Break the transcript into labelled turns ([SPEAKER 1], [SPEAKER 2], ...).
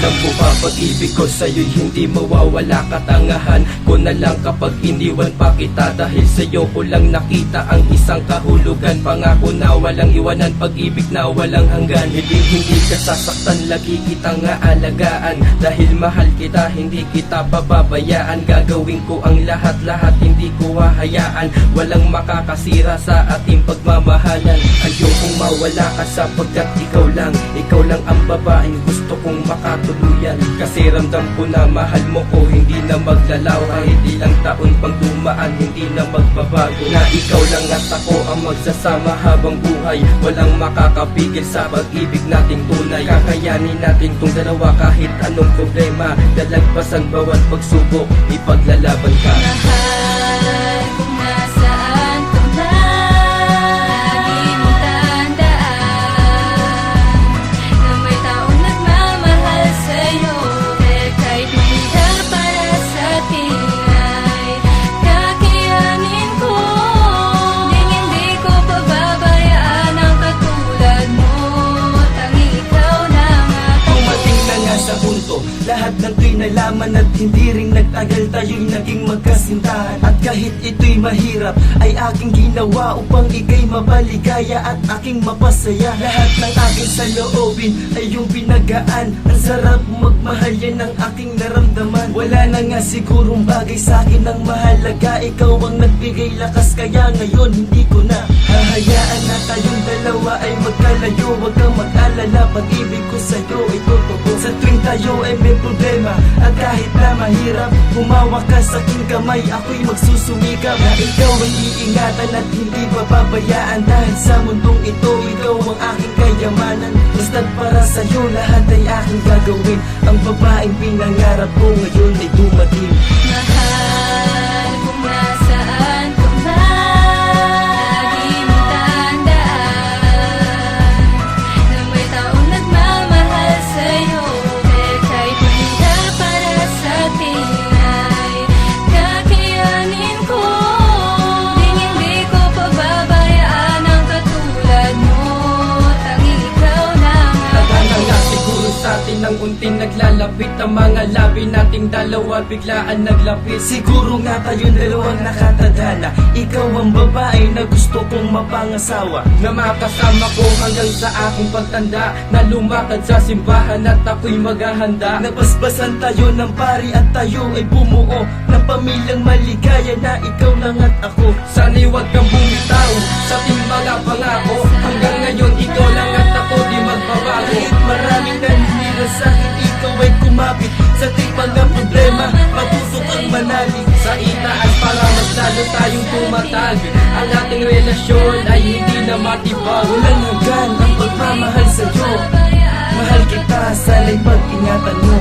[SPEAKER 1] Alam ko pa pag-ibig ko sa'yo'y hindi mawawala. Katangahan ko na lang kapag iniwan pa kita. Dahil sa'yo ko lang nakita ang isang kahulugan. Pangako na walang iwanan, pag-ibig na walang hanggan. Hindi ka sasaktan, lagi kitang aalagaan. Dahil mahal kita, hindi kita pababayaan. Gagawin ko ang lahat-lahat, hindi ko hahayaan. Walang makakasira sa ating pagmamahalan. Ayokong mawala ka sapagkat ikaw lang ang babaeng gusto kong makatuluyan. Kasi ramdam ko na mahal mo ko, hindi na maglalaw. Kahit ilang taon pang dumaan, hindi na magbabago. Na ikaw lang at ako ang magsasama habang buhay. Walang makakapigil sa pag-ibig nating tunay. Kakayanin natin tong dalawa kahit anong problema. Dalagpasan bawat pagsubok, ipaglalaban ka.
[SPEAKER 2] Mahal kung nasaan ka man, lagi mong tandaan na may taong nagmamahal sa'yo. Kaya kahit mahirap para sa atin ay kakayanin ko. Hindi ko pababayaan ang katulad mo. Tanging ikaw lang ako.
[SPEAKER 3] Dumating na nga sa punto, lahat ng to'y nalaman at hindi ring nagtagal tayo'y naging magkasintahan. At kahit ito'y mahirap ay aking ginawa upang ika'y mapaligaya at aking mapasaya. Lahat ng aking saloobin ay yung pinagaan. Ang sarap magmahal, yan ang aking naramdaman. Wala na nga sigurong bagay sa'kin ang mahalaga. Ikaw ang nagbigay lakas kaya ngayon hindi ko na hahayaan na tayong dalawa ay magkalayo. Huwag kang mag-alala, pag-ibig ko sa'yo ay totoo. Sa tuwing tayo ay may problema at kahit na mahirap, humawak ka sa aking kamay, ako'y magsusumikap na ikaw ay iingatan at hindi papabayaan. Dahil sa mundong ito, ikaw ang aking kayamanan. Basta't para sa'yo lahat ay aking gagawin. Ang babaeng pinangarap ko ngayon ay dumating.
[SPEAKER 2] Mahal kung nasaan ka man, lagi mong tandaan na may taong nagmamahal sa'yo. Kaya kahit mahirap para sa atin ay kakayanin ko. Hindi ko pababayaan ang katulad mo. Tanging ikaw lang
[SPEAKER 1] Tagal na siguro sa atin ang unting naglalapit. Ang mga labi nating dalawa biglaan naglapit.
[SPEAKER 3] Siguro nga tayong dalawang nakatadhana. Ikaw ang babae na gusto kong mapangasawa.
[SPEAKER 1] Na makasama ko hanggang sa aking pagtanda. Na lumakad sa simbahan at ako'y maghahanda.
[SPEAKER 3] Napaspasan tayo ng pari at tayo ay bumuo ng pamilyang maligaya na ikaw lang at ako.
[SPEAKER 1] Sana'y huwag kang bumitaw sa ating mga pangako. Hanggang ngayon ikaw lang at ako di magbabago.
[SPEAKER 3] Kahit maraming naninira sa'kin, ikaw ay kumapit. Sa ating mga problema, matuto kang manalig.
[SPEAKER 1] Sa itaas para mas lalo tayong tumatag. Ang ating relasyon ay hindi na matibag.
[SPEAKER 3] Walang hanggan ang pagmamahal sa'yo. Mahal kita, sana'y pag-ingatan mo.